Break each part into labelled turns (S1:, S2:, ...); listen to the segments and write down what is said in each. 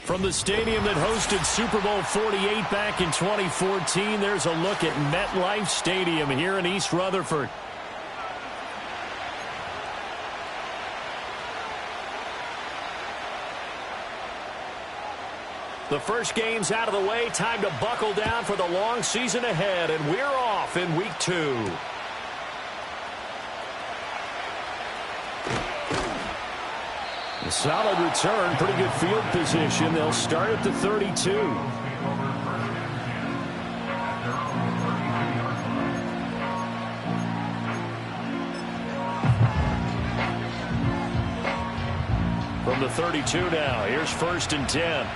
S1: From the stadium that hosted Super Bowl 48 back in 2014, there's a look at MetLife Stadium here in East Rutherford. The first game's out of the way. Time to buckle down for the long season ahead, and we're off in Week 2. A solid return, pretty good field position. They'll start at the 32. From the 32 now, here's 1st and 10.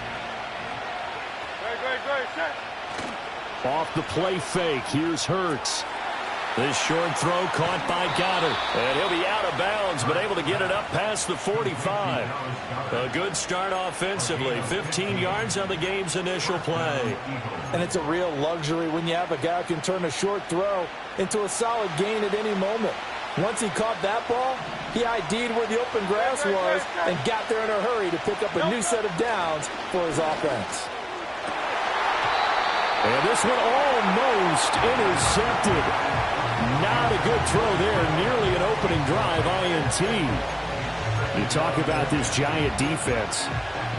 S1: Off the play fake, here's Hurts. This short throw caught by Goddard. And he'll be out of bounds, but able to get it up past the 45. A good start offensively. 15 yards on the game's initial play.
S2: And it's a real luxury when you have a guy who can turn a short throw into a solid gain at any moment. Once he caught that ball, he ID'd where the open grass was and got there in a hurry to pick up a new set of downs for his offense.
S1: And this one almost intercepted. Not a good throw there. Nearly an opening drive INT. You talk about this Giant defense.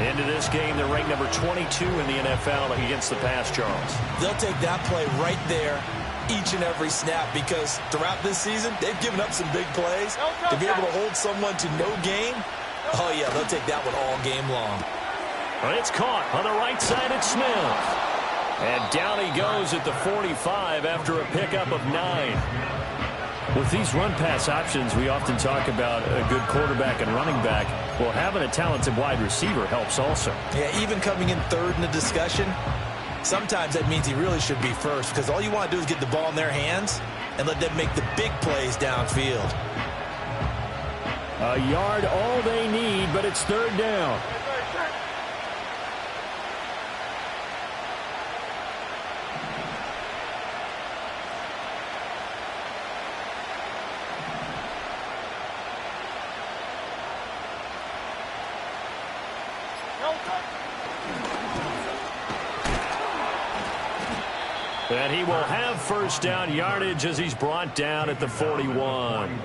S1: Into this game, they're ranked number 22 in the NFL against the pass, Charles.
S2: They'll take that play right there each and every snap because throughout this season, they've given up some big plays. To be able to hold someone to no gain, oh, yeah, they'll take that one all game long.
S1: But it's caught on the right side at Smith. And down he goes at the 45 after a pickup of 9. With these run-pass options, we often talk about a good quarterback and running back. Well, having a talented wide receiver helps also.
S2: Yeah, even coming in third in the discussion, sometimes that means he really should be first because all you want to do is get the ball in their hands and let them make the big plays downfield.
S1: A yard all they need, but it's 3rd down. And he will have 1st down yardage as he's brought down at the 41.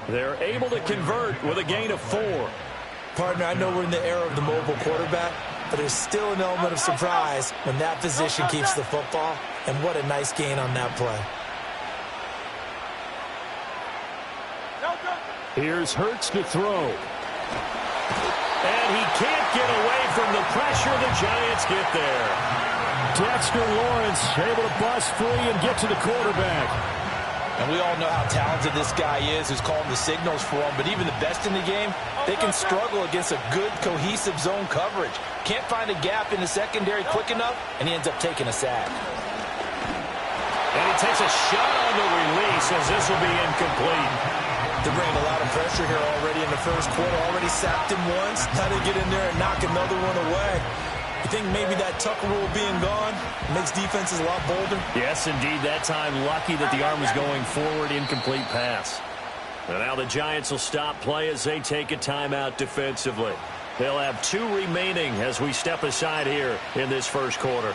S1: They're able to convert with a gain of 4.
S2: Partner, I know we're in the era of the mobile quarterback, but there's still an element of surprise when that position keeps the football. And what a nice gain on that play.
S1: Here's Hurts to throw. And he can't get away from the pressure. The Giants get there. Dexter Lawrence able to bust free and get to the quarterback.
S2: And we all know how talented this guy is who's calling the signals for him. But even the best in the game, they can struggle against a good, cohesive zone coverage. Can't find a gap in the secondary quick enough, and he ends up taking a sack.
S1: And he takes a shot on the release as this will be incomplete.
S2: They're bringing a lot of pressure here already in the first quarter. Already sacked him once. How to get in there and knock another one away. You think maybe that Tucker rule being gone makes defenses a lot bolder?
S1: Yes, indeed. That time, lucky that the arm was going forward. Incomplete pass. And now the Giants will stop play as they take a timeout defensively. They'll have 2 remaining as we step aside here in this first quarter.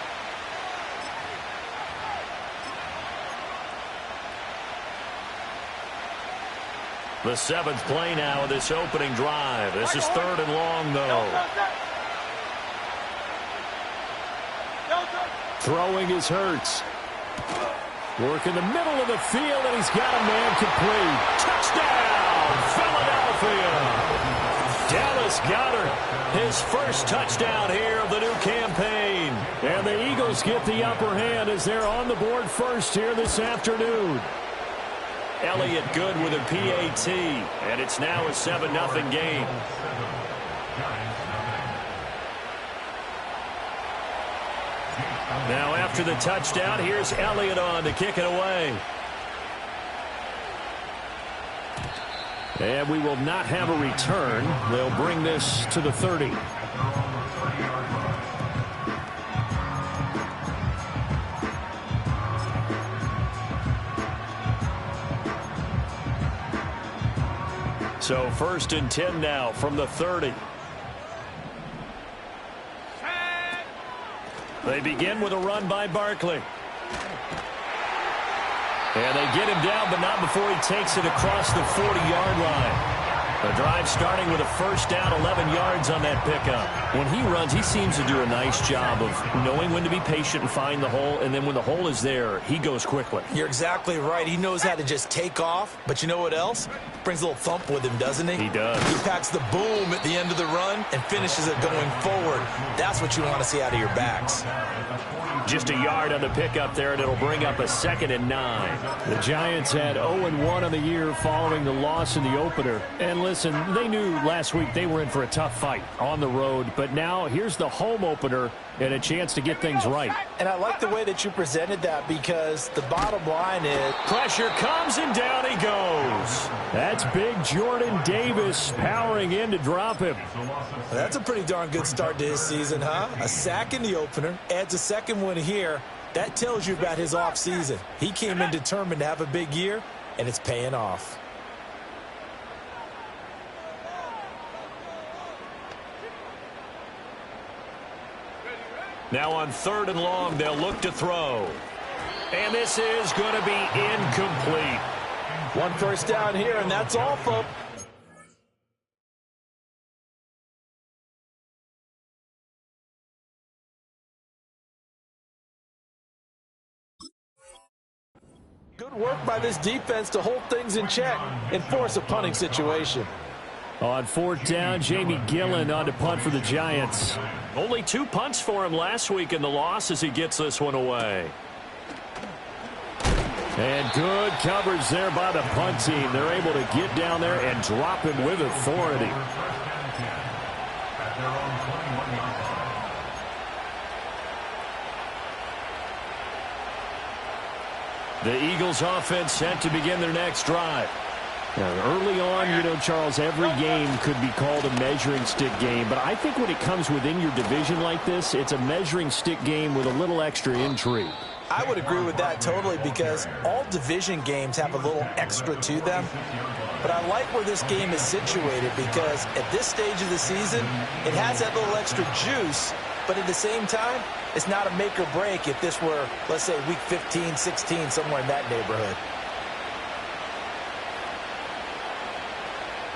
S1: The 7th play now of this opening drive. This is 3rd and long, though. Throwing is Hurts. Work in the middle of the field, and he's got a man complete. Touchdown, Philadelphia. Dallas Goedert, his first touchdown here of the new campaign. And the Eagles get the upper hand as they're on the board first here this afternoon. Elliott good with a PAT, and it's now a 7-0 game. Now after the touchdown, here's Elliott on to kick it away. And we will not have a return. They'll bring this to the 30. So 1st and 10 now from the 30. They begin with a run by Barkley. And they get him down, but not before he takes it across the 40-yard line. The drive starting with a first down, 11 yards on that pickup. When he runs, he seems to do a nice job of knowing when to be patient and find the hole, and then when the hole is there, he goes quickly.
S2: You're exactly right. He knows how to just take off, but you know what else? Brings a little thump with him, doesn't he?
S1: He does.
S2: He packs the boom at the end of the run and finishes it going forward. That's what you want to see out of your backs.
S1: Just a yard on the pickup there, and it'll bring up a 2nd and 9. The Giants had 0-1 on the year following the loss in the opener. And listen, they knew last week they were in for a tough fight on the road. But now here's the home opener and a chance to get things right.
S2: And I like the way that you presented that, because the bottom line is
S1: pressure comes and down he goes. That's big Jordan Davis powering in to drop him.
S2: That's a pretty darn good start to his season, huh? A sack in the opener, adds a second one here. That tells you about his offseason. He came in determined to have a big year, and it's paying off.
S1: Now on 3rd and long, they'll look to throw. And this is going to be incomplete.
S2: One first down here, and that's all, folks. Good work by this defense to hold things in check and force a punting situation.
S1: On 4th down, Jamie Gillen on to punt for the Giants. Only 2 punts for him last week in the loss as he gets this one away. And good coverage there by the punt team. They're able to get down there and drop him with authority. The Eagles offense set to begin their next drive. Now, early on, you know, Charles, every game could be called a measuring stick game. But I think when it comes within your division like this, it's a measuring stick game with a little extra intrigue.
S2: I would agree with that totally, because all division games have a little extra to them. But I like where this game is situated, because at this stage of the season, it has that little extra juice. But at the same time, it's not a make or break if this were, let's say, week 15, 16, somewhere in that neighborhood.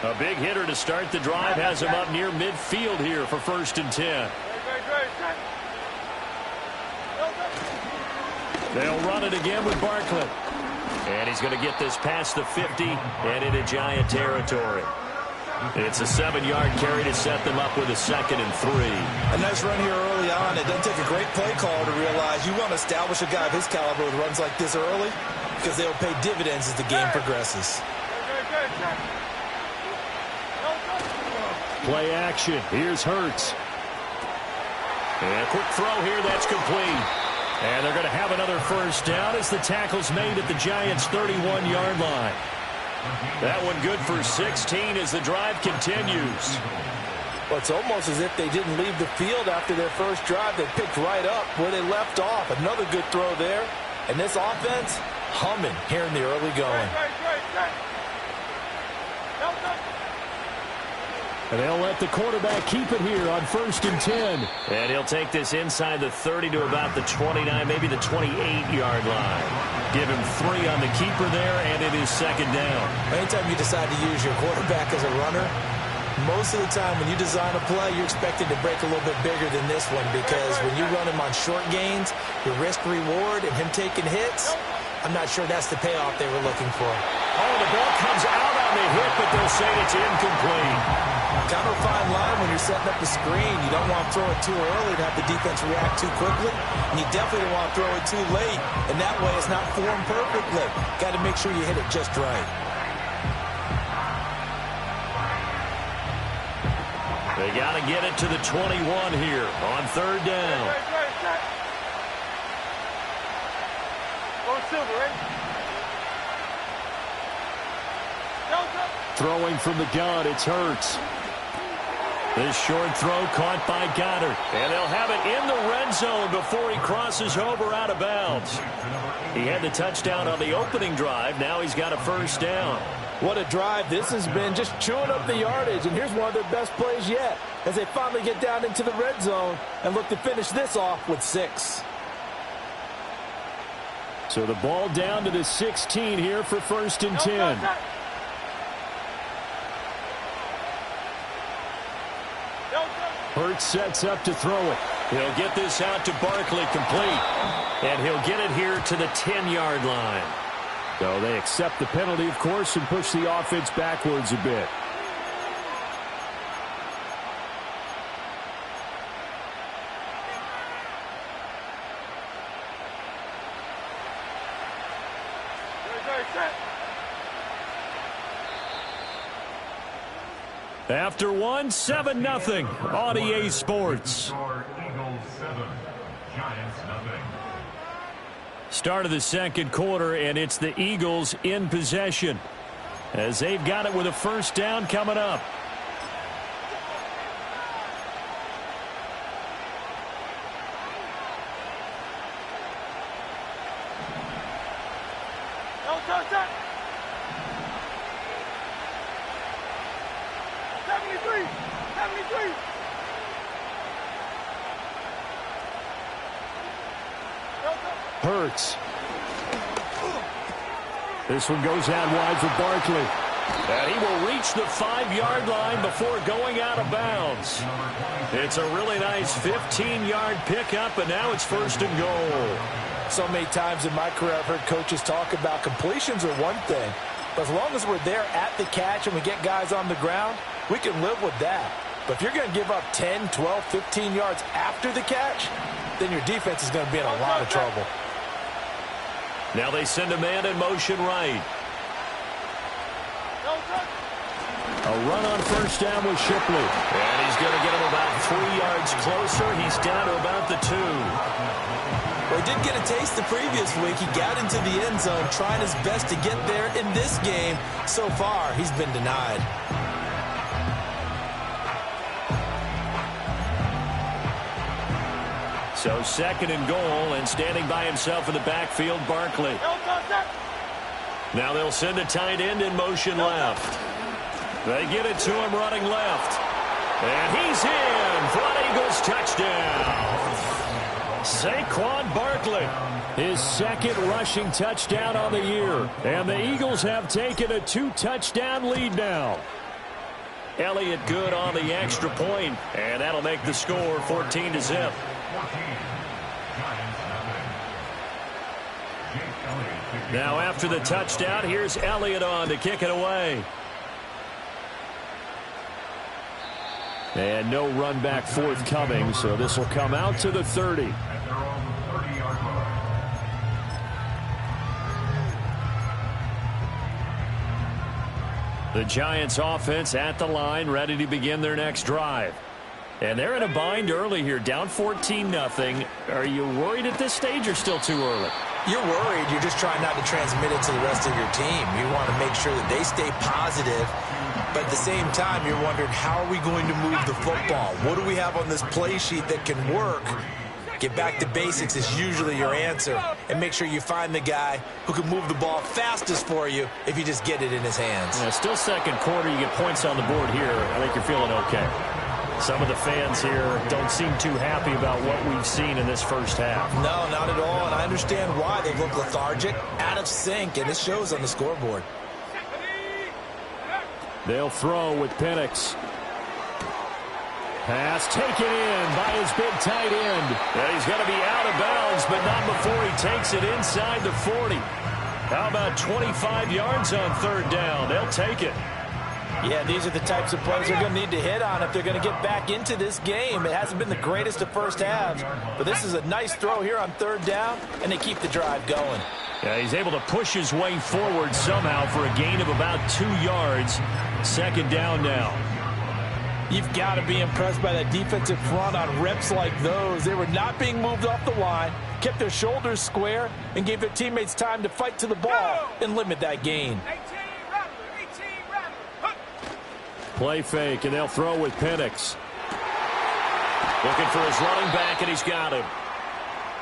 S1: A big hitter to start the drive has him up near midfield here for 1st and 10. They'll run it again with Barkley. And he's going to get this past the 50 and into Giant territory. It's a 7-yard carry to set them up with a 2nd and 3.
S2: A nice run here early on. It doesn't take a great play call to realize you want to establish a guy of his caliber with runs like this early, because they'll pay dividends as the game progresses.
S1: Play action. Here's Hurts. And a quick throw here. That's complete. And they're going to have another first down as the tackle's made at the Giants' 31-yard line. That one good for 16 as the drive continues.
S2: Well, it's almost as if they didn't leave the field after their first drive. They picked right up where they left off. Another good throw there. And this offense, humming here in the early going.
S1: And they'll let the quarterback keep it here on 1st and 10. And he'll take this inside the 30 to about the 29, maybe the 28-yard line. Give him 3 on the keeper there, and it is 2nd down.
S2: Anytime you decide to use your quarterback as a runner, most of the time when you design a play, you're expected to break a little bit bigger than this one, because when you run him on short gains, your risk-reward and him taking hits, I'm not sure that's the payoff they were looking for.
S1: Oh, the ball comes out on the hit, but they'll say it's incomplete.
S2: Kind of a fine line when you're setting up the screen. You don't want to throw it too early to have the defense react too quickly, and you definitely don't want to throw it too late, and that way it's not formed perfectly. Got to make sure you hit it just right.
S1: They got to get it to the 21 here on 3rd down. Throwing from the gun, it's Hurts. This short throw caught by Goddard. And they'll have it in the red zone before he crosses over out of bounds. He had the touchdown on the opening drive. Now he's got a first down.
S2: What a drive this has been, just chewing up the yardage. And here's one of their best plays yet as they finally get down into the red zone and look to finish this off with 6.
S1: So the ball down to the 16 here for 1st and 10. Hurts sets up to throw it. He'll get this out to Barkley, complete. And he'll get it here to the 10-yard line. So they accept the penalty, of course, and push the offense backwards a bit. After 1, 7-0 on EA Sports. Start of the second quarter, and it's the Eagles in possession as they've got it with a first down coming up. Hurts. This one goes out wide for Barkley. And he will reach the 5-yard line before going out of bounds. It's a really nice 15-yard pickup, and now it's 1st and goal.
S2: So many times in my career I've heard coaches talk about completions are one thing, but as long as we're there at the catch and we get guys on the ground, we can live with that. But if you're going to give up 10, 12, 15 yards after the catch, then your defense is going to be in a lot of trouble.
S1: Now they send a man in motion right. A run on first down with Shipley. And he's going to get him about 3 yards closer. He's down to about the 2.
S2: Well, he did get a taste the previous week. He got into the end zone, trying his best to get there in this game. So far, he's been denied.
S1: So 2nd and goal, and standing by himself in the backfield, Barkley. Now they'll send a tight end in motion left. They get it to him running left. And he's in for an Eagles touchdown. Saquon Barkley, his 2nd rushing touchdown on the year. And the Eagles have taken a 2-touchdown lead now. Elliott good on the extra point, and that'll make the score 14-0. Now after the touchdown, here's Elliott on to kick it away. And no run back forthcoming, so this will come out to the 30. The Giants offense at the line, ready to begin their next drive. And they're in a bind early here, down 14-0. Are you worried at this stage or still too early?
S2: You're worried. You're just trying not to transmit it to the rest of your team. You want to make sure that they stay positive. But at the same time, you're wondering, how are we going to move the football? What do we have on this play sheet that can work? Get back to basics is usually your answer. And make sure you find the guy who can move the ball fastest for you if you just get it in his hands.
S1: Yeah, still second quarter. You get points on the board here. I think you're feeling okay. Some of the fans here don't seem too happy about what we've seen in this first half.
S2: No, not at all, and I understand why. They look lethargic, out of sync, and it shows on the scoreboard.
S1: They'll throw with Penix. Pass taken in by his big tight end. And he's going to be out of bounds, but not before he takes it inside the 40. How about 25 yards on 3rd down? They'll take it.
S2: Yeah, these are the types of plays they're going to need to hit on if they're going to get back into this game. It hasn't been the greatest of first halves, but this is a nice throw here on 3rd down, and they keep the drive going.
S1: Yeah, he's able to push his way forward somehow for a gain of about 2 yards. 2nd down now.
S2: You've got to be impressed by that defensive front on reps like those. They were not being moved off the line, kept their shoulders square, and gave their teammates time to fight to the ball and limit that gain.
S1: Play fake, and they'll throw with Penix. Looking for his running back, and he's got him.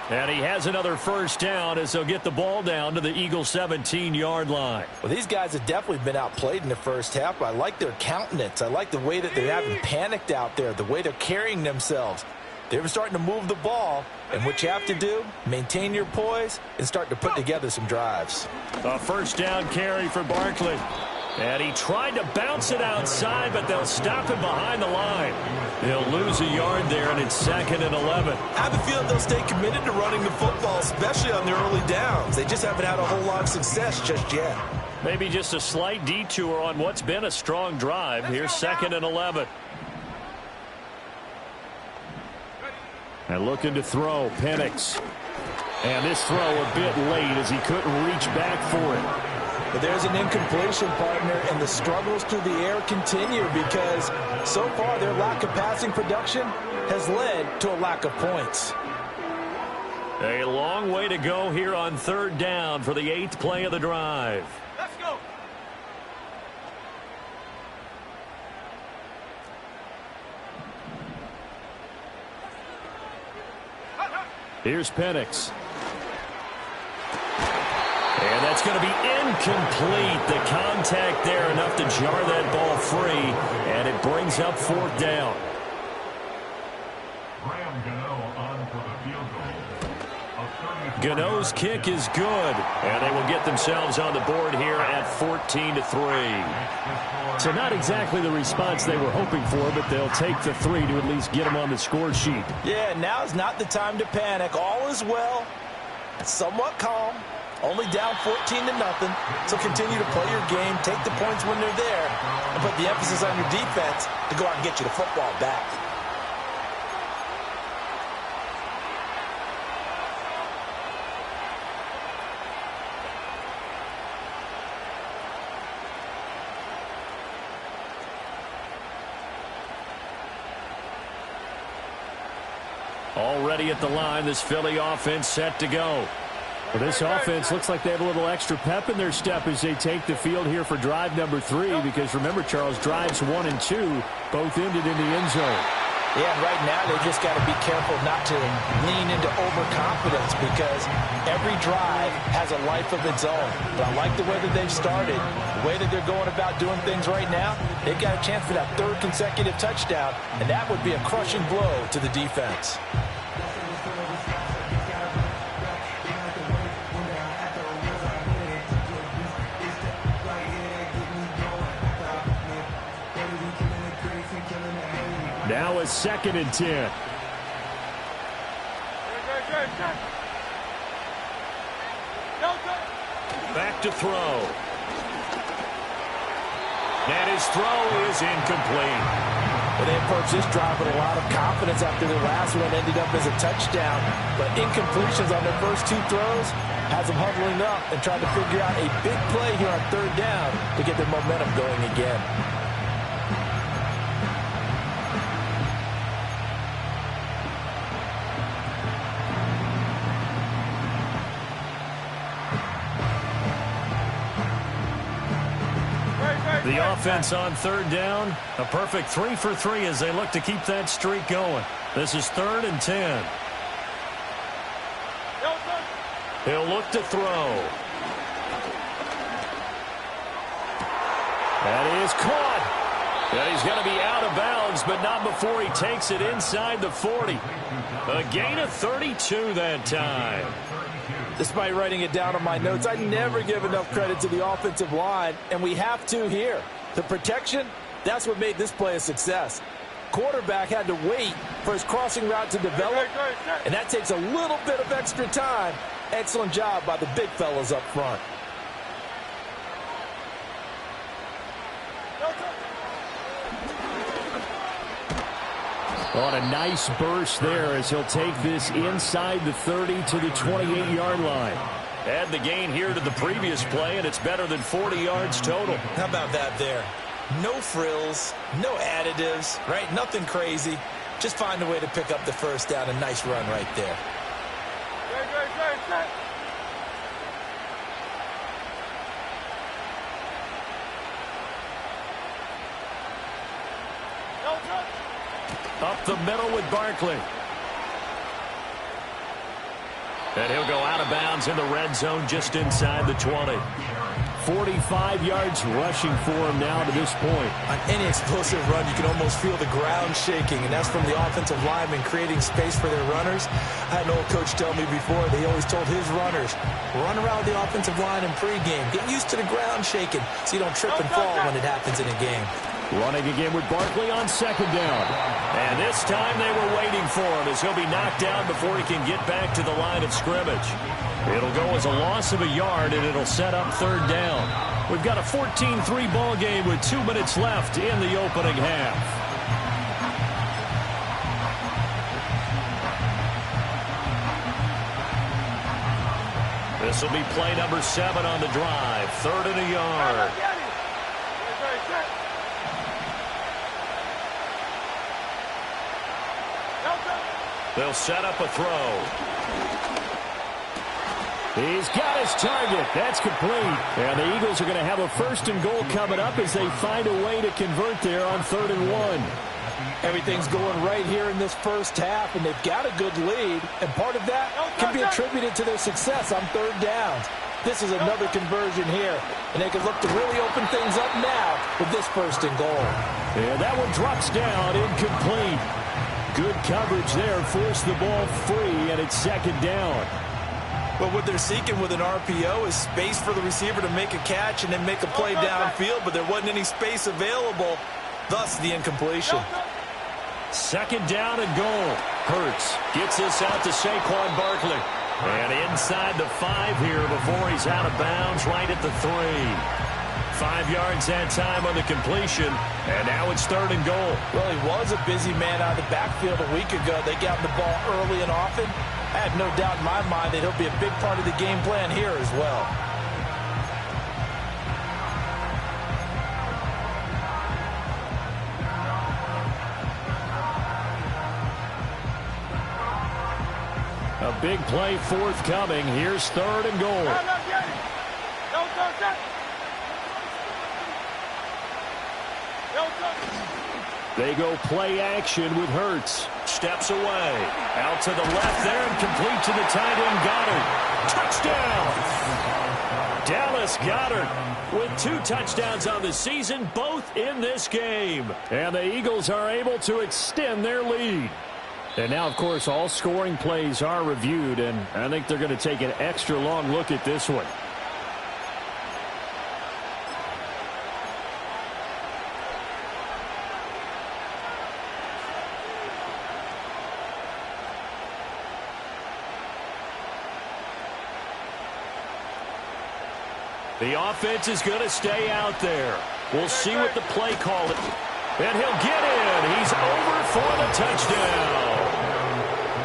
S1: And he has another first down as they'll get the ball down to the Eagles' 17-yard line.
S2: Well, these guys have definitely been outplayed in the first half. I like their countenance. I like the way that they haven't panicked out there, the way they're carrying themselves. They're starting to move the ball, and what you have to do, maintain your poise and start to put together some drives.
S1: A first down carry for Barkley. And he tried to bounce it outside, but they'll stop him behind the line. They'll lose a yard there, and it's 2nd and 11.
S2: I have a feeling they'll stay committed to running the football, especially on their early downs. They just haven't had a whole lot of success just yet.
S1: Maybe just a slight detour on what's been a strong drive. Here's 2nd and 11. And looking to throw, Penix. And this throw a bit late as he couldn't reach back for it.
S2: But there's an incompletion, partner, and the struggles through the air continue because so far their lack of passing production has led to a lack of points.
S1: A long way to go here on 3rd down for the 8th play of the drive.
S3: Let's go.
S1: Here's Penix. And that's going to be incomplete. The contact there enough to jar that ball free, and it brings up 4th down. Gano's kick is good, and they will get themselves on the board here at 14-3. So not exactly the response they were hoping for, but they'll take the 3 to at least get them on the score sheet.
S2: Yeah, now's not the time to panic. All is well, somewhat calm. Only down 14-0, so continue to play your game, take the points when they're there, and put the emphasis on your defense to go out and get you the football back.
S1: Already at the line, this Philly offense set to go. Well, this offense looks like they have a little extra pep in their step as they take the field here for drive number 3, because remember, Charles, drives 1 and 2 both ended in the end zone.
S2: Yeah, and right now they just got to be careful not to lean into overconfidence because every drive has a life of its own. But I like the way that they've started, the way that they're going about doing things right now. They've got a chance for that 3rd consecutive touchdown, and that would be a crushing blow to the defense.
S1: Now a 2nd and 10. Back to throw. And his throw is incomplete.
S2: Well, they approached this drive with a lot of confidence after their last one ended up as a touchdown. But incompletions on their first 2 throws has them huddling up and trying to figure out a big play here on 3rd down to get their momentum going again.
S1: The offense on 3rd down, a perfect 3 for 3 as they look to keep that streak going. This is 3rd and 10. He'll look to throw. That is caught. And he's going to be out of bounds, but not before he takes it inside the 40. A gain of 32 that time.
S2: Despite writing it down on my notes, I never give enough credit to the offensive line, and we have to here. The protection, that's what made this play a success. Quarterback had to wait for his crossing route to develop, and that takes a little bit of extra time. Excellent job by the big fellas up front.
S1: On a nice burst there as he'll take this inside the 30 to the 28-yard line. Add the gain here to the previous play, and it's better than 40 yards total.
S2: How about that there? No frills, no additives, right? Nothing crazy. Just find a way to pick up the first down. A nice run right there.
S1: Up the middle with Barkley. And he'll go out of bounds in the red zone just inside the 20. 45 yards rushing for him now to this point.
S2: On any explosive run, you can almost feel the ground shaking, and that's from the offensive linemen creating space for their runners. I had an old coach tell me before, he always told his runners, run around the offensive line in pregame. Get used to the ground shaking so you don't trip and fall when it happens in a game.
S1: Running again with Barkley on second down. And this time they were waiting for him as he'll be knocked down before he can get back to the line of scrimmage. It'll go as a loss of a yard, and it'll set up third down. We've got a 14-3 ball game with 2 minutes left in the opening half. This will be play number 7 on the drive. 3rd and a yard. They'll set up a throw. He's got his target. That's complete. And the Eagles are going to have a 1st and goal coming up as they find a way to convert there on 3rd and 1.
S2: Everything's going right here in this first half, and they've got a good lead. And part of that can be attributed to their success on 3rd downs. This is another conversion here, and they can look to really open things up now with this 1st and goal.
S1: And that one drops down, incomplete. Good coverage there, forced the ball free, and it's 2nd down.
S2: But what they're seeking with an RPO is space for the receiver to make a catch and then make a play downfield, but there wasn't any space available, thus the incompletion.
S1: 2nd down and goal. Hurts gets this out to Saquon Barkley. And inside the 5 here before he's out of bounds, right at the 3. 5 yards that time on the completion, and now it's 3rd and goal.
S2: Well, he was a busy man out of the backfield a week ago. They got him the ball early and often. I have no doubt in my mind that he'll be a big part of the game plan here as well.
S1: A big play forthcoming. Here's 3rd and goal. They go play action with Hurts. Steps away. Out to the left there and complete to the tight end Goddard. Touchdown! Dallas Goedert with 2 touchdowns on the season, both in this game. And the Eagles are able to extend their lead. And now, of course, all scoring plays are reviewed, and I think they're going to take an extra long look at this one. The offense is going to stay out there. We'll see what the play call is. And he'll get in. He's over for the touchdown.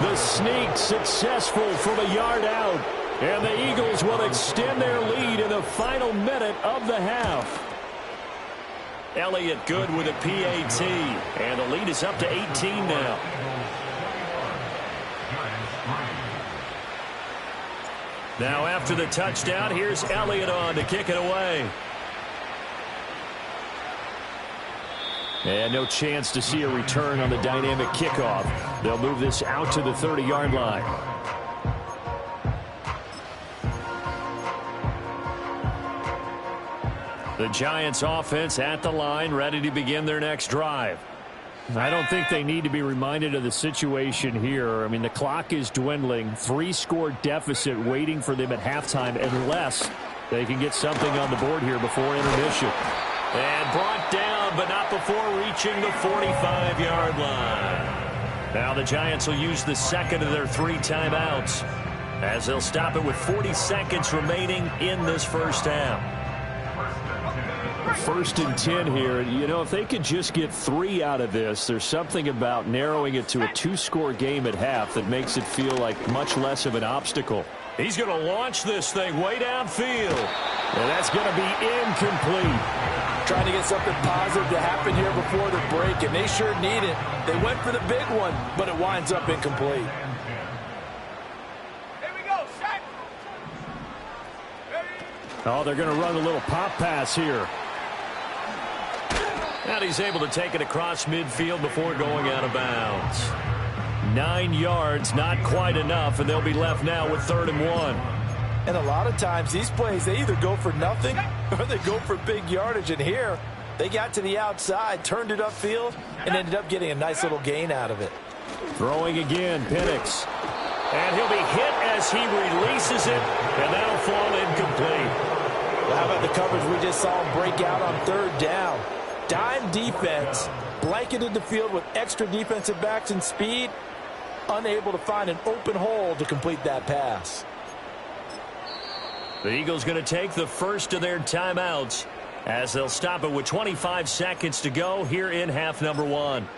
S1: The sneak successful from a yard out. And the Eagles will extend their lead in the final minute of the half. Elliott good with a PAT. And the lead is up to 18 now. Now after the touchdown, here's Elliott on to kick it away. And no chance to see a return on the dynamic kickoff. They'll move this out to the 30-yard line. The Giants offense at the line, ready to begin their next drive. I don't think they need to be reminded of the situation here. I mean, the clock is dwindling. 3-score deficit waiting for them at halftime unless they can get something on the board here before intermission. And brought down, but not before reaching the 45-yard line. Now the Giants will use the second of their 3 timeouts as they'll stop it with 40 seconds remaining in this first half. 1st and 10 here. You know, if they could just get 3 out of this, there's something about narrowing it to a 2-score game at half that makes it feel like much less of an obstacle. He's going to launch this thing way downfield. And that's going to be incomplete.
S2: Trying to get something positive to happen here before the break, and they sure need it. They went for the big one, but it winds up incomplete.
S3: Here we go, Shaq.
S1: Oh, they're going to run a little pop pass here. And he's able to take it across midfield before going out of bounds. 9 yards, not quite enough, and they'll be left now with 3rd and 1.
S2: And a lot of times these plays, they either go for nothing or they go for big yardage. And here, they got to the outside, turned it upfield, and ended up getting a nice little gain out of it.
S1: Throwing again, Penix. And he'll be hit as he releases it, and that'll fall incomplete.
S2: Well, how about the coverage we just saw him break out on 3rd down? Dime defense, blanketed the field with extra defensive backs and speed, unable to find an open hole to complete that pass.
S1: The Eagles going to take the first of their timeouts as they'll stop it with 25 seconds to go here in half number 1.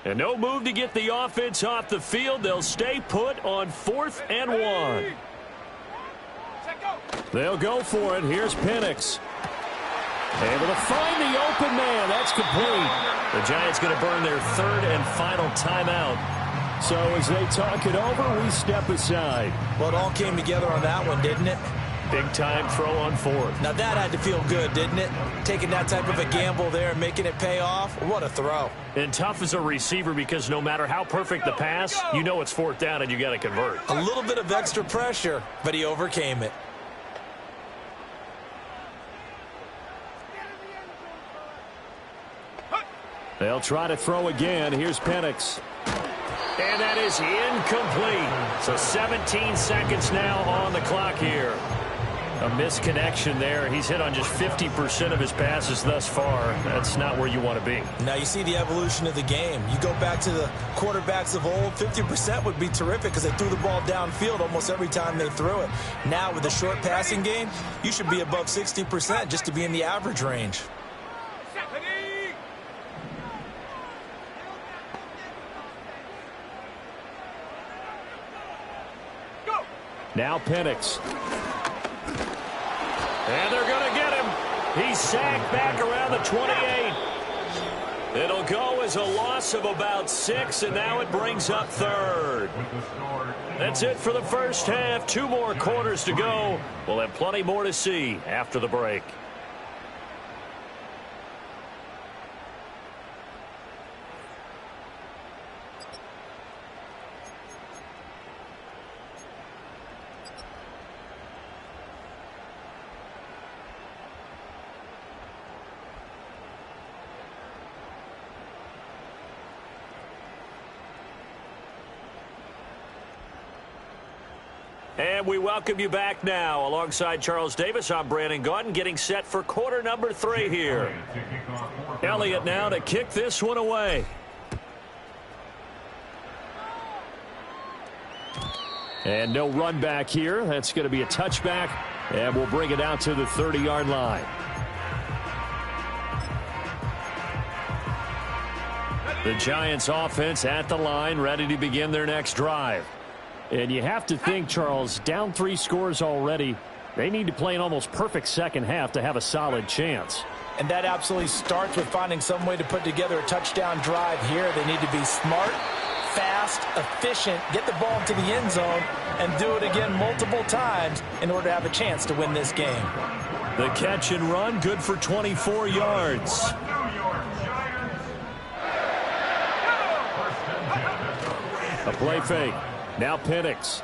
S1: And no move to get the offense off the field. They'll stay put on 4th and 1. They'll go for it. Here's Penix. Able to find the open man. That's complete. The Giants going to burn their 3rd and final timeout. So as they talk it over, we step aside.
S2: Well, it all came together on that one, didn't it?
S1: Big-time throw on 4th.
S2: Now that had to feel good, didn't it? Taking that type of a gamble there and making it pay off. What a throw.
S1: And tough as a receiver because no matter how perfect the pass, you know it's 4th down and you got to convert.
S2: A little bit of extra pressure, but he overcame it.
S1: They'll try to throw again. Here's Penix. And that is incomplete. So 17 seconds now on the clock here. A misconnection there. He's hit on just 50% of his passes thus far. That's not where you want to be.
S2: Now you see the evolution of the game. You go back to the quarterbacks of old, 50% would be terrific because they threw the ball downfield almost every time they threw it. Now with the short passing game, you should be above 60% just to be in the average range.
S1: Now Penix. And they're going to get him. He's sacked back around the 28. It'll go as a loss of about 6, and now it brings up 3rd. That's it for the first half. 2 more quarters to go. We'll have plenty more to see after the break. And we welcome you back now. Alongside Charles Davis, I'm Brandon Gaudin, getting set for quarter number 3 here. Elliott now to kick this one away. And no run back here. That's going to be a touchback, and we'll bring it out to the 30-yard line. The Giants offense at the line, ready to begin their next drive. And you have to think, Charles, down 3 scores already. They need to play an almost perfect second half to have a solid chance.
S2: And that absolutely starts with finding some way to put together a touchdown drive here. They need to be smart, fast, efficient, get the ball into the end zone, and do it again multiple times in order to have a chance to win this game.
S1: The catch and run, good for 24 yards. A play fake. Now Penix.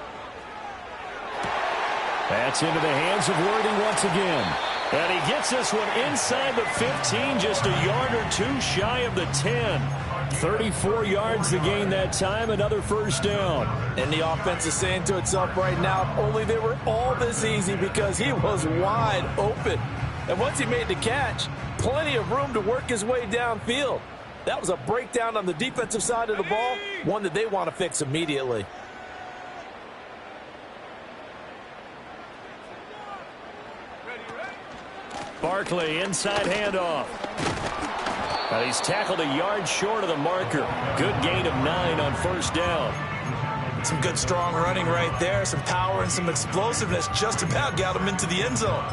S1: That's into the hands of Worthy once again. And he gets this one inside the 15, just a yard or 2 shy of the 10. 34 yards to gain that time, another first down.
S2: And the offense is saying to itself right now, only they were all this easy because he was wide open. And once he made the catch, plenty of room to work his way downfield. That was a breakdown on the defensive side of the ball, one that they want to fix immediately.
S1: Barkley, inside handoff. He's tackled a yard short of the marker. Good gain of 9 on first down.
S2: Some good, strong running right there. Some power and some explosiveness just about got him into the end zone.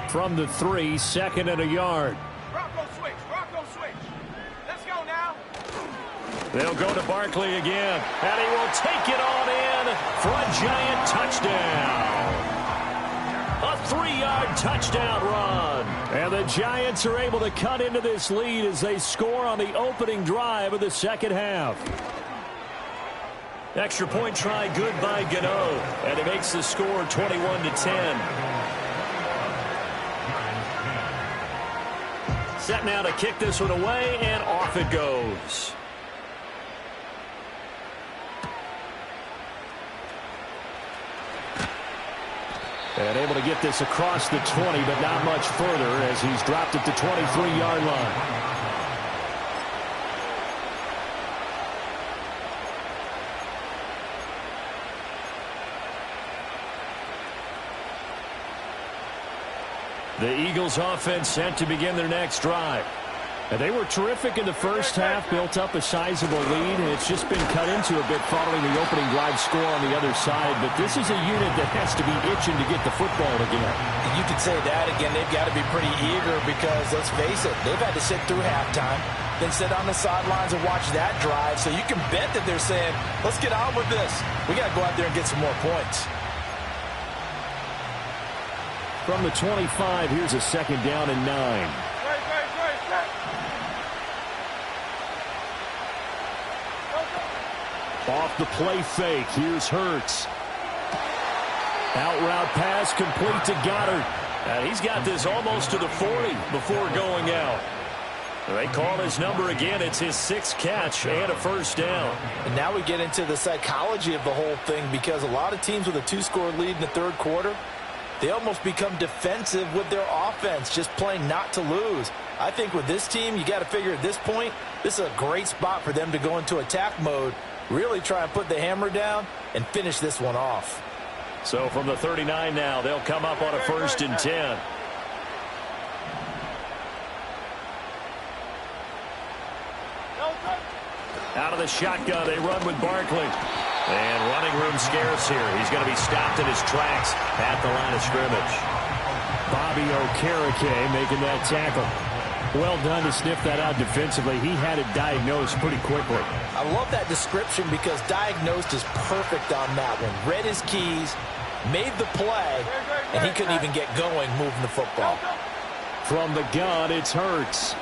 S1: From the 3, 2nd and a yard.
S3: Rocco switch. Let's go now.
S1: They'll go to Barkley again, and he will take it on in for a giant touchdown. A 3-yard touchdown run. And the Giants are able to cut into this lead as they score on the opening drive of the second half. Extra point try good by Gano, and it makes the score 21-10. Set now to kick this one away, and off it goes. And able to get this across the 20, but not much further as he's dropped at the 23-yard line. The Eagles offense set to begin their next drive. And they were terrific in the first half, built up a sizable lead, and it's just been cut into a bit following the opening drive score on the other side. But this is a unit that has to be itching to get the football again.
S2: And you could say that again. They've got to be pretty eager because, let's face it, they've had to sit through halftime, then sit on the sidelines and watch that drive. So you can bet that they're saying, let's get on with this. We got to go out there and get some more points.
S1: From the 25, here's a 2nd down and 9. Off the play fake, here's Hurts. Out route pass complete to Goddard. And he's got this almost to the 40 before going out. They call his number again. It's his 6th catch and a first down.
S2: And now we get into the psychology of the whole thing because a lot of teams with a 2-score lead in the third quarter, they almost become defensive with their offense, just playing not to lose. I think with this team, you got to figure at this point, this is a great spot for them to go into attack mode, really try and put the hammer down and finish this one off.
S1: So from the 39 now, they'll come up on a 1st and 10. Out of the shotgun, they run with Barkley. And running room scarce here. He's going to be stopped in his tracks at the line of scrimmage. Bobby Okereke making that tackle. Well done to sniff that out defensively. He had it diagnosed pretty quickly.
S2: I love that description because diagnosed is perfect on that one. Read his keys, made the play, and he couldn't even get going moving the football.
S1: From the gun, it's Hurts.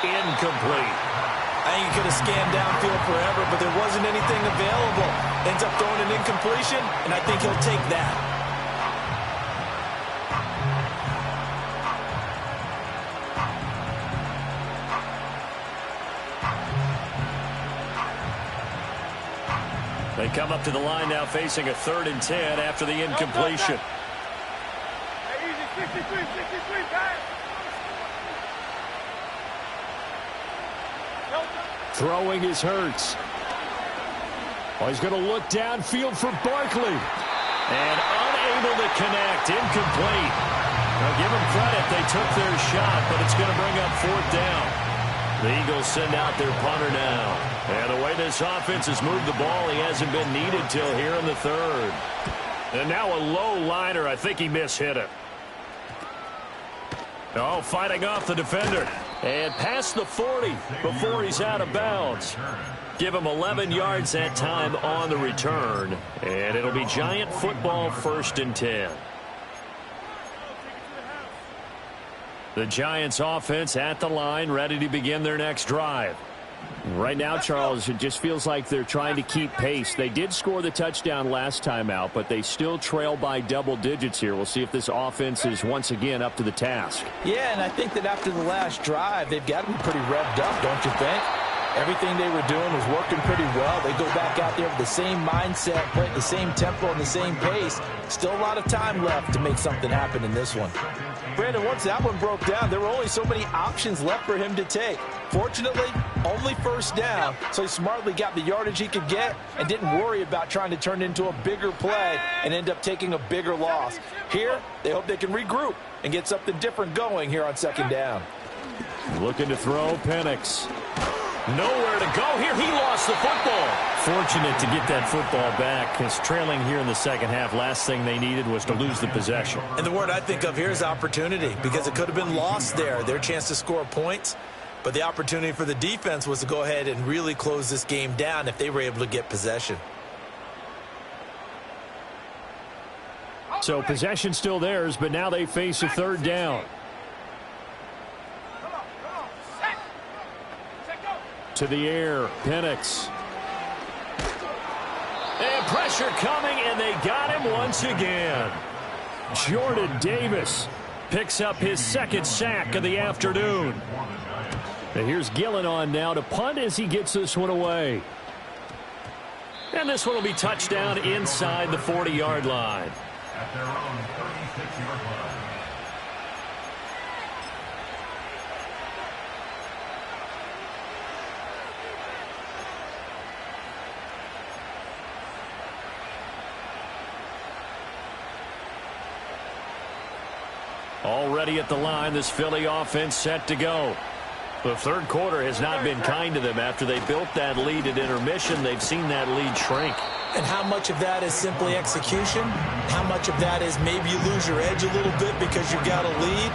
S1: Incomplete.
S2: I think he could have scanned downfield forever, but there wasn't anything available. Ends up throwing an incompletion, and I think he'll take that.
S1: They come up to the line now facing a 3rd and 10 after the incompletion.
S3: Hey, easy, 63, guys.
S1: Throwing his Hurts. Oh, he's going to look downfield for Barkley. And unable to connect. Incomplete. Now give them credit. They took their shot, but it's going to bring up 4th down. The Eagles send out their punter now. And the way this offense has moved the ball, he hasn't been needed till here in the 3rd. And now a low liner. I think he mishit it. Oh, fighting off the defender. And past the 40 before he's out of bounds. Give him 11 yards that time on the return. And it'll be Giant football 1st and 10. The Giants offense at the line, ready to begin their next drive. Right now, Charles, it just feels like they're trying to keep pace. They did score the touchdown last time out, but they still trail by double digits here. We'll see if this offense is once again up to the task.
S2: Yeah, and I think that after the last drive, they've got to be pretty revved up, don't you think? Everything they were doing was working pretty well. They go back out there with the same mindset, play at the same tempo and the same pace. Still a lot of time left to make something happen in this one. Brandon, once that one broke down, there were only so many options left for him to take. Fortunately, only first down, so he smartly got the yardage he could get and didn't worry about trying to turn it into a bigger play and end up taking a bigger loss. Here, they hope they can regroup and get something different going here on second down.
S1: Looking to throw, Penix. Nowhere to go here. He lost the football.
S4: Fortunate to get that football back, because trailing here in the second half, last thing they needed was to lose the possession.
S2: And the word I think of here is opportunity, because it could have been lost there. Their chance to score points, but the opportunity for the defense was to go ahead and really close this game down if they were able to get possession.
S1: So possession still theirs, but now they face a third down. To the air, Penix. And pressure coming, and they got him once again. Jordan Davis picks up his second sack of the afternoon. And here's Gillen on now to punt as he gets this one away. And this one will be touchdown inside the 40-yard line. At their own 36-yard line. Already at the line, this Philly offense set to go. The third quarter has not been kind to them. After they built that lead at intermission, they've seen that lead shrink.
S2: And how much of that is simply execution? How much of that is maybe you lose your edge a little bit because you got a lead?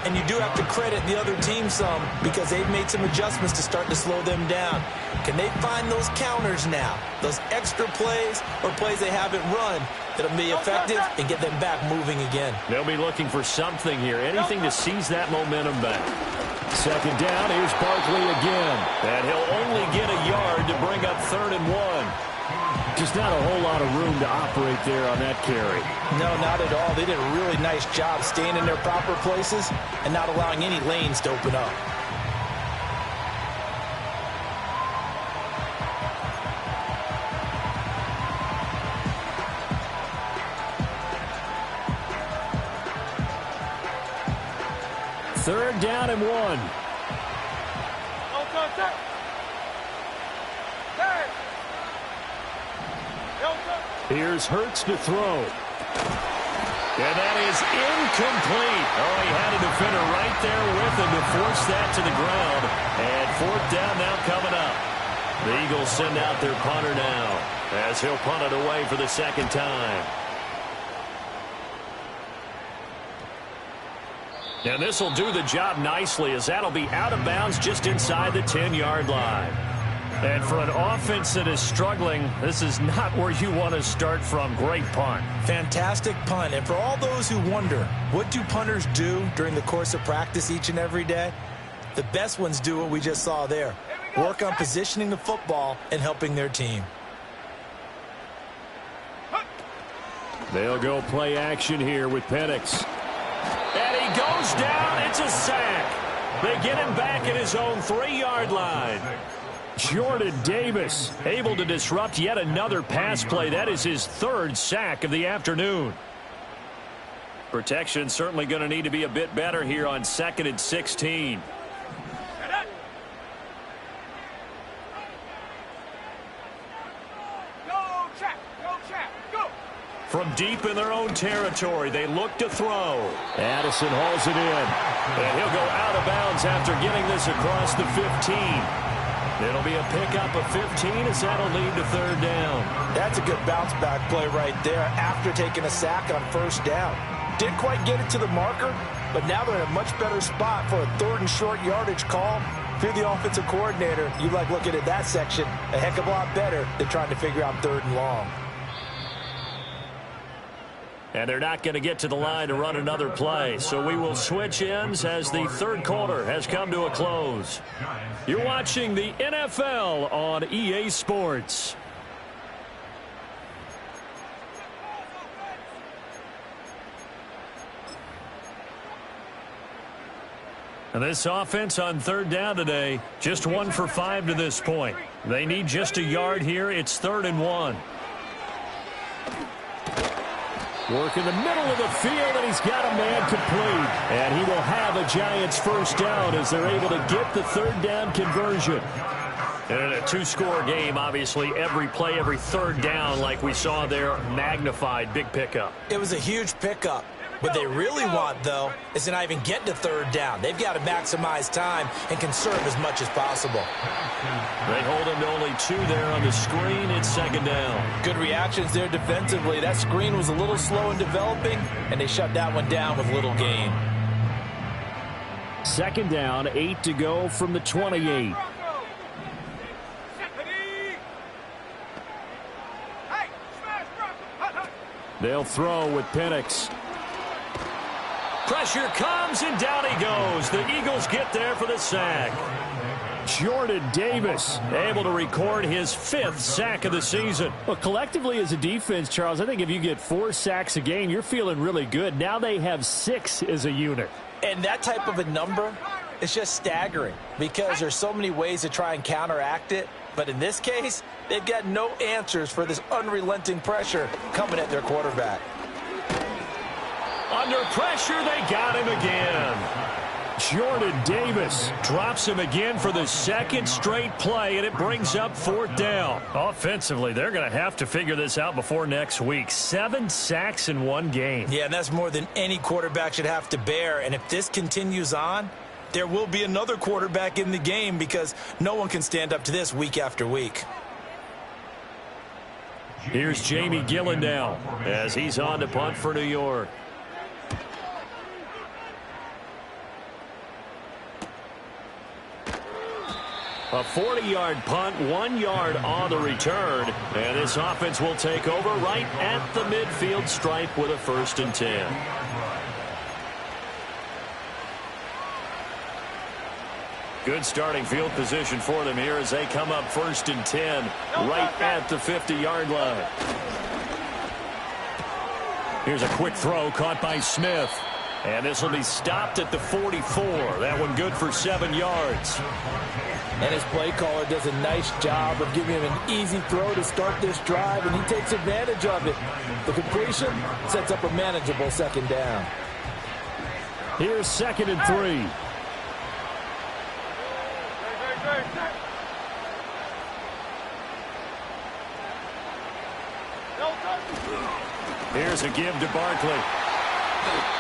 S2: And you do have to credit the other team some, because they've made some adjustments to start to slow them down. Can they find those counters now, those extra plays or plays they haven't run that'll be effective and get them back moving again?
S1: They'll be looking for something here, anything to seize that momentum back. Second down, here's Barkley again. And he'll only get a yard to bring up 3rd and 1. Just not a whole lot of room to operate there on that carry.
S2: No, not at all. They did a really nice job staying in their proper places and not allowing any lanes to open up.
S1: Third down and 1. Here's Hurts to throw. And that is incomplete. Oh, he had a defender right there with him to force that to the ground. And 4th down now coming up. The Eagles send out their punter now as he'll punt it away for the second time. And this will do the job nicely, as that'll be out of bounds just inside the 10-yard line. And for an offense that is struggling, this is not where you want to start from. Great punt.
S2: Fantastic punt. And for all those who wonder, what do punters do during the course of practice each and every day? The best ones do what we just saw there. Work on positioning the football and helping their team.
S1: They'll go play action here with Penix. And he goes down. It's a sack. They get him back at his own 3-yard line. Jordan Davis able to disrupt yet another pass play. That is his 3rd sack of the afternoon. Protection certainly going to need to be a bit better here on 2nd and 16. From deep in their own territory, they look to throw. Addison hauls it in. And he'll go out of bounds after getting this across the 15. It'll be a pickup of 15 as that'll lead to 3rd down.
S2: That's a good bounce back play right there after taking a sack on 1st down. Didn't quite get it to the marker, but now they're in a much better spot for a 3rd and short yardage call. If you're the offensive coordinator, you like looking at that section a heck of a lot better than trying to figure out 3rd and long.
S4: And they're not going to get to the line to run another play. So we will switch ends as the third quarter has come to a close. You're watching the NFL on EA Sports. And this offense on third down today, just 1 for 5 to this point. They need just a yard here. It's 3rd and 1.
S1: Work in the middle of the field, and he's got a man complete. And he will have a Giants first down as they're able to get the third down conversion.
S4: And in a two-score game, obviously, every play, every third down, like we saw there, magnified, big pickup.
S2: It was a huge pickup. What they really want, though, is to not even get to third down. They've got to maximize time and conserve as much as possible.
S4: They hold him to only 2 there on the screen. It's 2nd down.
S2: Good reactions there defensively. That screen was a little slow in developing, and they shut that one down with little gain.
S1: 2nd down, 8 to go from the 28. They'll throw with Penix.
S4: Pressure comes, and down he goes. The Eagles get there for the sack.
S1: Jordan Davis
S4: able to record his 5th sack of the season.
S1: Well, collectively as a defense, Charles, I think if you get 4 sacks a game, you're feeling really good. Now they have 6 as a unit.
S2: And that type of a number is just staggering because there's so many ways to try and counteract it. But in this case, they've got no answers for this unrelenting pressure coming at their quarterback.
S4: Under pressure, they got him again.
S1: Jordan Davis
S4: drops him again for the 2nd straight play, and it brings up 4th down. Offensively, they're going to have to figure this out before next week. 7 sacks in 1 game.
S2: Yeah, and that's more than any quarterback should have to bear. And if this continues on, there will be another quarterback in the game because no one can stand up to this week after week.
S4: Here's Jamie Gillen now as he's on to punt for New York. A 40-yard punt, 1 yard on the return. And this offense will take over right at the midfield stripe with a 1st and 10. Good starting field position for them here as they come up 1st and 10 right at the 50-yard line. Here's a quick throw caught by Smith. And this will be stopped at the 44. That one good for 7 yards.
S2: And his play caller does a nice job of giving him an easy throw to start this drive, and he takes advantage of it. The completion sets up a manageable 2nd down.
S1: Here's 2nd and 3.
S4: Here's a give to Barkley.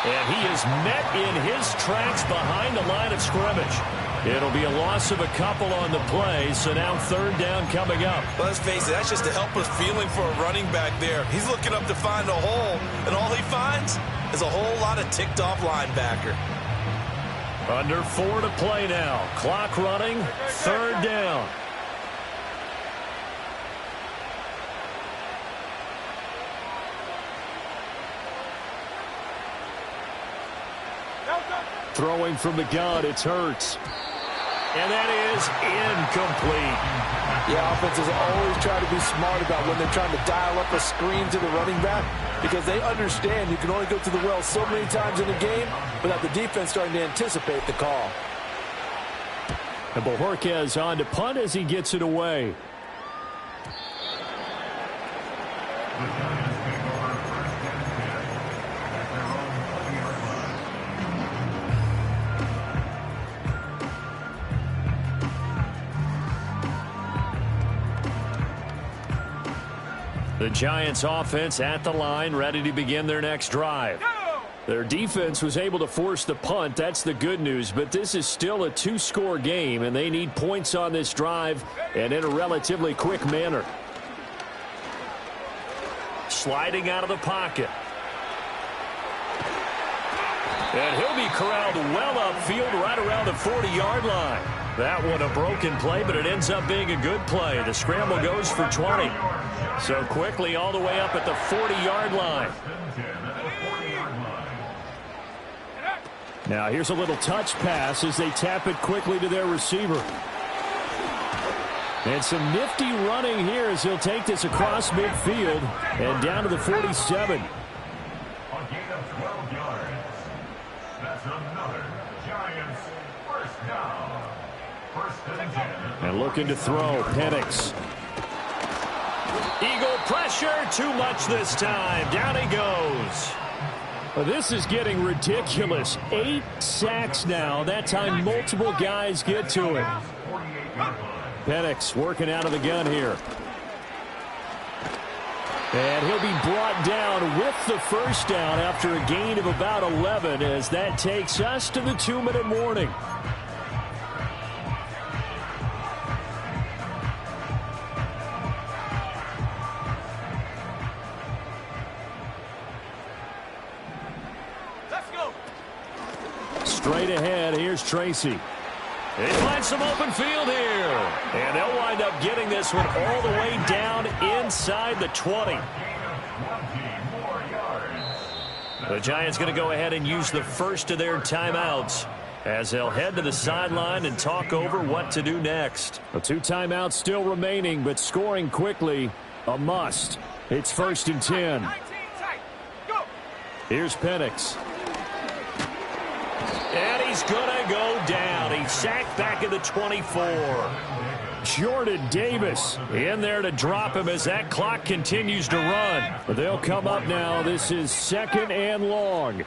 S4: And he is met in his tracks behind the line of scrimmage. It'll be a loss of a couple on the play, so now 3rd down coming up.
S2: Let's face it, that's just a helpless feeling for a running back there. He's looking up to find a hole, and all he finds is a whole lot of ticked-off linebacker.
S4: Under 4 to play now. Clock running, 3rd down.
S1: Throwing from the gun, it's Hurts.
S4: And that is incomplete.
S2: Yeah, offenses always try to be smart about when they're trying to dial up a screen to the running back because they understand you can only go to the well so many times in a game without the defense starting to anticipate the call.
S1: And Bojorquez on to punt as he gets it away.
S4: The Giants offense at the line, ready to begin their next drive.
S1: Their defense was able to force the punt. That's the good news. But this is still a 2-score game, and they need points on this drive and in a relatively quick manner.
S4: Sliding out of the pocket. And he'll be corralled well upfield right around the 40-yard line. That one a broken play, but it ends up being a good play. The scramble goes for 20. So quickly all the way up at the 40-yard line.
S1: Now here's a little touch pass as they tap it quickly to their receiver. And some nifty running here as he'll take this across midfield and down to the 47. And looking to throw, Penix.
S4: Eagle pressure, too much this time. Down he goes.
S1: Well, this is getting ridiculous. 8 sacks now. That time multiple guys get to it. Penix working out of the gun here. And he'll be brought down with the first down after a gain of about 11 as that takes us to the 2-minute warning.
S3: Let's go.
S1: Straight ahead, here's Tracy.
S4: They find some open field here. And they'll wind up getting this one all the way down inside the 20. The Giants going to go ahead and use the first of their timeouts as they'll head to the sideline and talk over what to do next.
S1: Well, 2 timeouts still remaining, but scoring quickly, a must. It's 1st and 10.
S3: 19 tight. Go.
S1: Here's Penix.
S4: And he's going to go down. He's sacked back at the 24.
S1: Jordan Davis in there to drop him as that clock continues to run. They'll come up now. This is 2nd and long.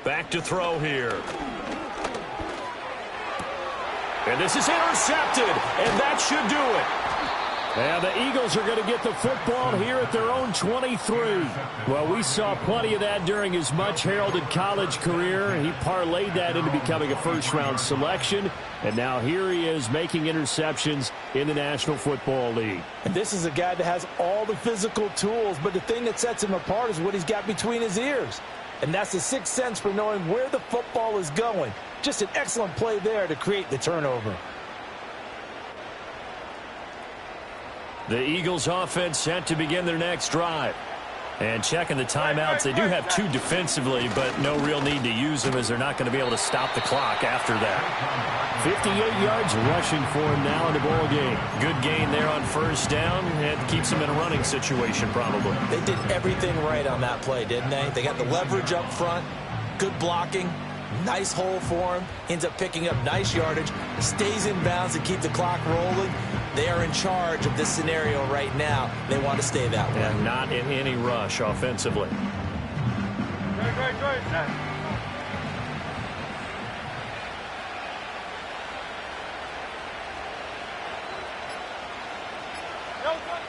S4: Back to throw here. And this is intercepted, and that should do it.
S1: And the Eagles are going to get the football here at their own 23. Well, we saw plenty of that during his much-heralded college career. He parlayed that into becoming a first-round selection. And now here he is making interceptions in the National Football League.
S2: And this is a guy that has all the physical tools, but the thing that sets him apart is what he's got between his ears. And that's the sixth sense for knowing where the football is going. Just an excellent play there to create the turnover.
S4: The Eagles offense set to begin their next drive. And checking the timeouts, they do have 2 defensively, but no real need to use them as they're not going to be able to stop the clock after that.
S1: 58 yards rushing for him now in the ball game.
S4: Good gain there on first down. It keeps them in a running situation probably.
S2: They did everything right on that play, didn't they? They got the leverage up front, good blocking, nice hole for him, ends up picking up nice yardage, stays in bounds to keep the clock rolling. They are in charge of this scenario right now. They want to stay that way.
S4: And not in any rush offensively.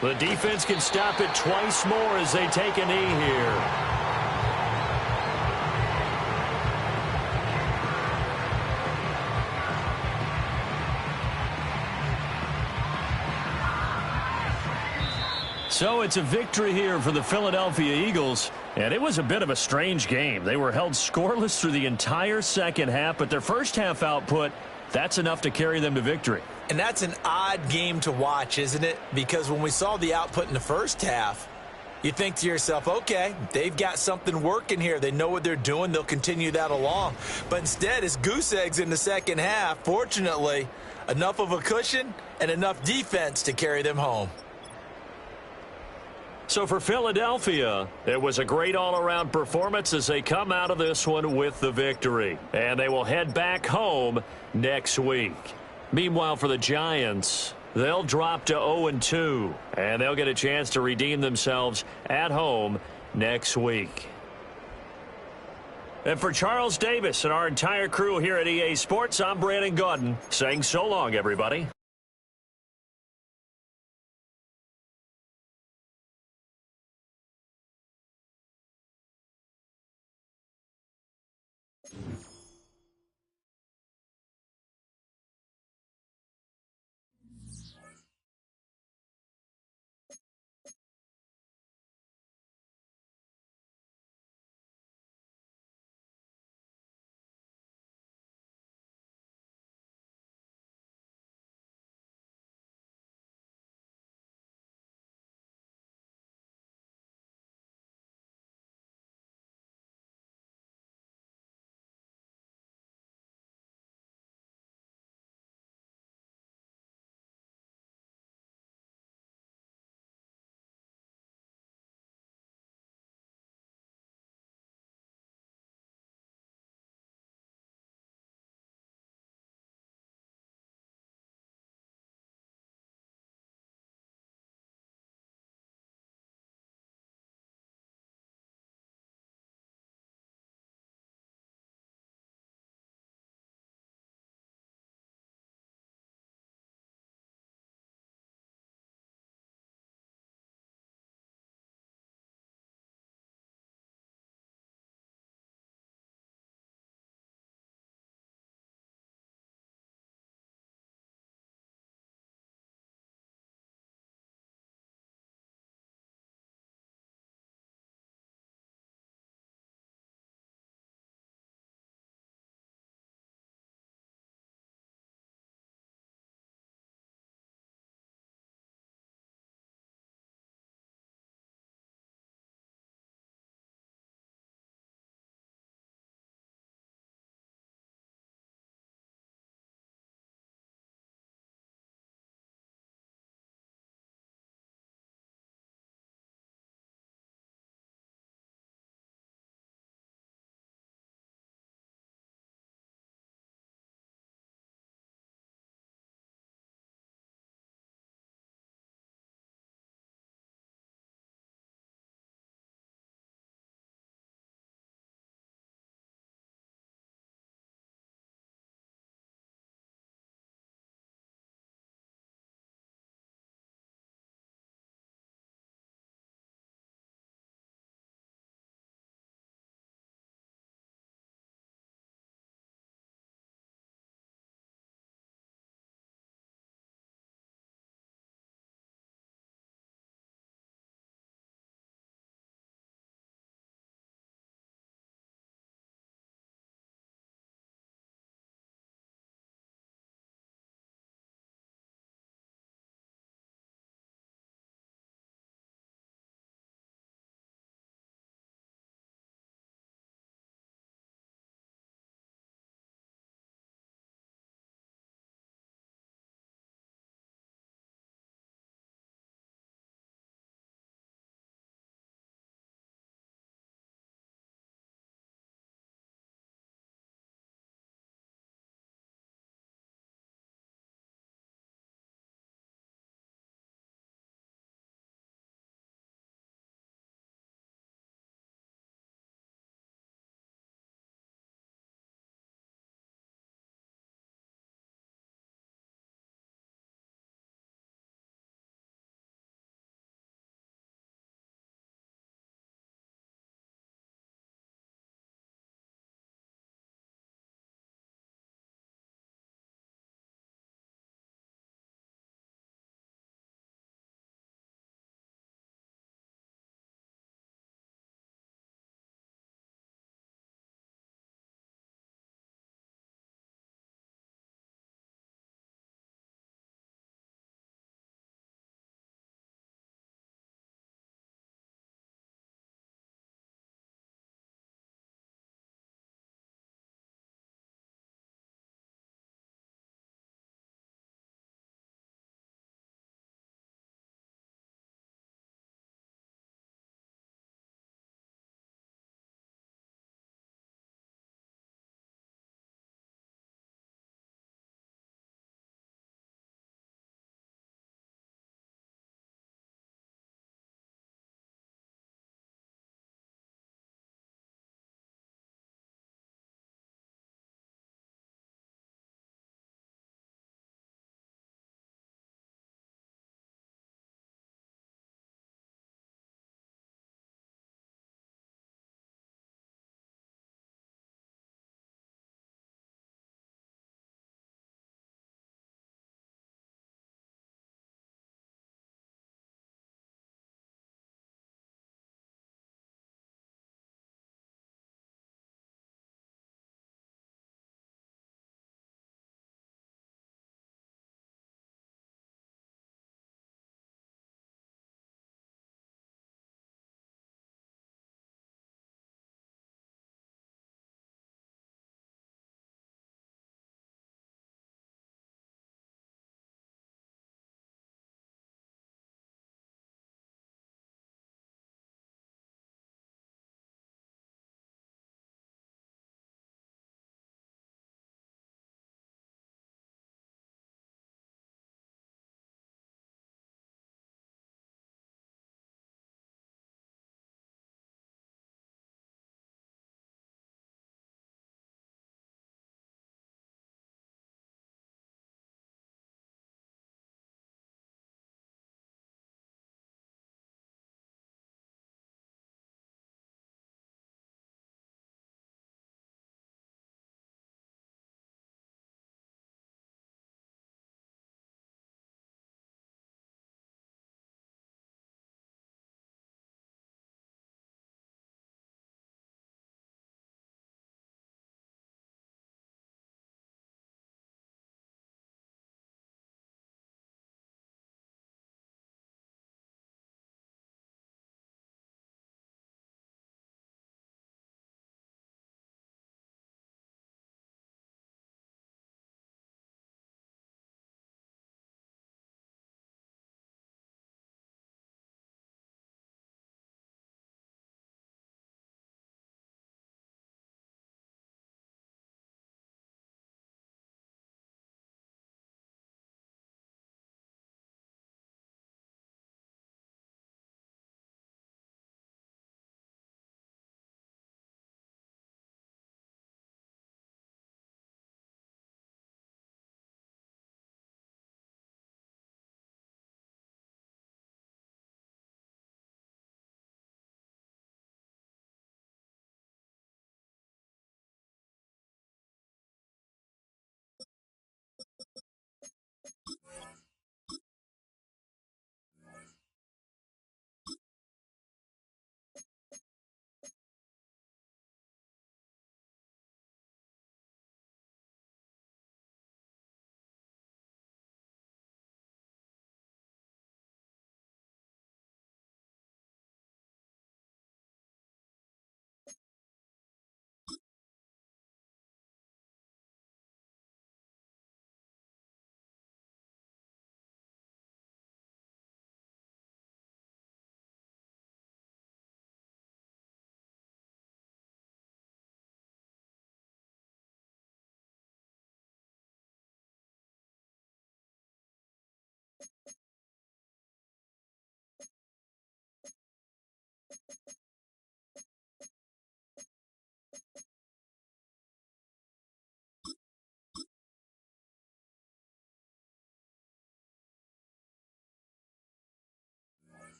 S4: The defense can stop it twice more as they take a knee here. So it's a victory here for the Philadelphia Eagles, and it was a bit of a strange game. They were held scoreless through the entire second half, but their first half output, that's enough to carry them to victory.
S2: And that's an odd game to watch, isn't it? Because when we saw the output in the first half, you think to yourself, okay, they've got something working here. They know what they're doing. They'll continue that along. But instead, it's goose eggs in the second half. Fortunately, enough of a cushion and enough defense to carry them home.
S4: So for Philadelphia, it was a great all-around performance as they come out of this one with the victory. And they will head back home next week. Meanwhile, for the Giants, they'll drop to 0-2, and they'll get a chance to redeem themselves at home next week. And for Charles Davis and our entire crew here at EA Sports, I'm Brandon Gaudin saying so long, everybody.